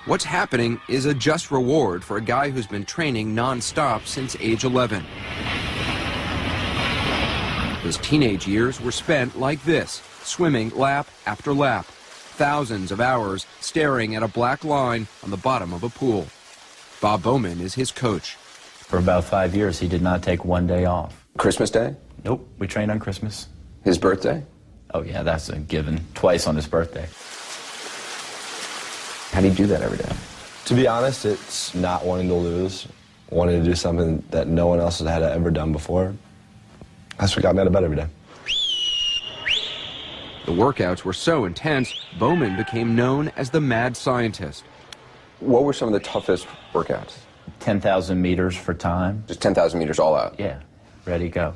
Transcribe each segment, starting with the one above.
What's happening is a just reward for a guy who's been training non-stop since age 11. His teenage years were spent like this, swimming lap after lap. Thousands of hours staring at a black line on the bottom of a pool. Bob Bowman is his coach. For about 5 years, he did not take one day off. Christmas Day? Nope, we trained on Christmas. His birthday? Oh yeah, that's a given. Twice on his birthday. How do you do that every day? To be honest, it's not wanting to lose, wanting to do something that no one else had ever done before. That's what got me out of bed every day. The workouts were so intense, Bowman became known as the mad scientist. What were some of the toughest workouts? 10,000 meters for time. Just 10,000 meters all out? Yeah, ready, go.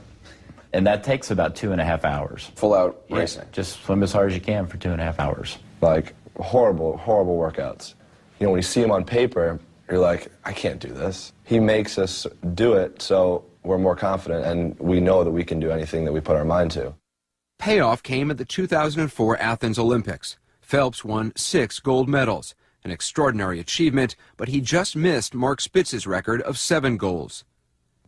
And that takes about 2.5 hours. Full out Yeah, racing? just swim as hard as you can for 2.5 hours. Like, horrible, horrible workouts. You know, when you see them on paper, you're like, I can't do this. He makes us do it so we're more confident and we know that we can do anything that we put our mind to. Payoff came at the 2004 Athens Olympics. Phelps won 6 gold medals, an extraordinary achievement, but he just missed Mark Spitz's record of 7 golds.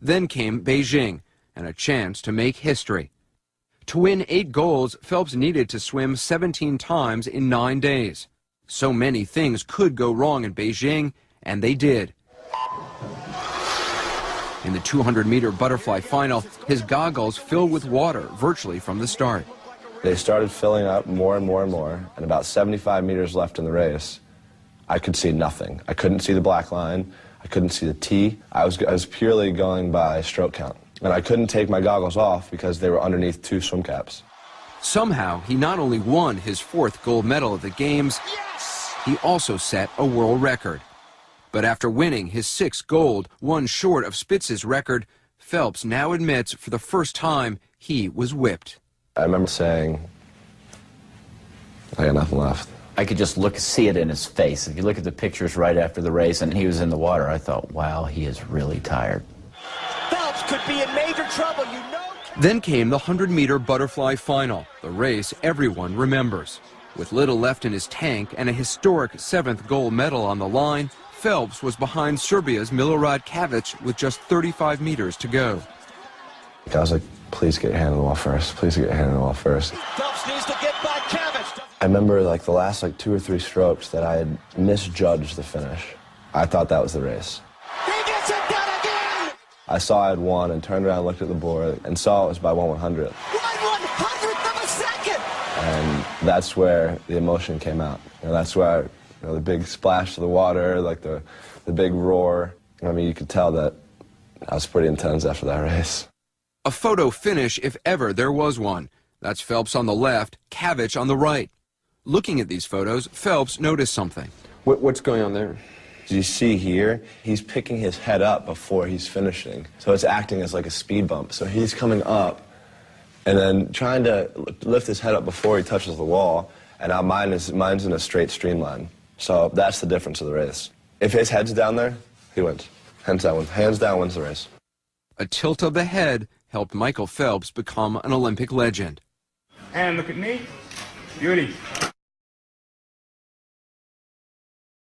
Then came Beijing, and a chance to make history. To win 8 golds, Phelps needed to swim 17 times in 9 days. So many things could go wrong in Beijing, and they did. In the 200-meter butterfly final, his goggles filled with water virtually from the start. They started filling up more and more and more, and about 75 meters left in the race, I could see nothing. I couldn't see the black line. I couldn't see the T. I was purely going by stroke count. And I couldn't take my goggles off because they were underneath 2 swim caps. Somehow, he not only won his 4th gold medal at the Games, he also set a world record. But after winning his 6th gold, 1 short of Spitz's record, Phelps now admits for the first time he was whipped. I remember saying, I got nothing left. I could just see it in his face. If you look at the pictures right after the race and he was in the water, I thought, wow, he is really tired. Phelps could be in major trouble, you know. Then came the 100-meter butterfly final, the race everyone remembers. With little left in his tank and a historic 7th gold medal on the line, Phelps was behind Serbia's Milorad Kavic with just 35 meters to go. I was like, please get your hand on the wall first. Please get your hand on the wall first. Phelps needs to get by Kavic. I remember like the last 2 or 3 strokes that I had misjudged the finish. I thought that was the race. He gets it done again! I saw I had won and turned around and looked at the board and saw it was by 1/100th. 1/100th of a second! And that's where the emotion came out. That's where the big splash of the water, like the big roar. I mean, you could tell that I was pretty intense after that race. A photo finish, if ever there was one. That's Phelps on the left, Kavic on the right. Looking at these photos, Phelps noticed something. What's going on there? Do you see here? He's picking his head up before he's finishing. So it's acting as like a speed bump. So he's coming up and then trying to lift his head up before he touches the wall. And now mine's in a straight streamline. So that's the difference of the race. If his head's down there, he wins. Hands down wins the race. A tilt of the head helped Michael Phelps become an Olympic legend. And look at me. Beauty.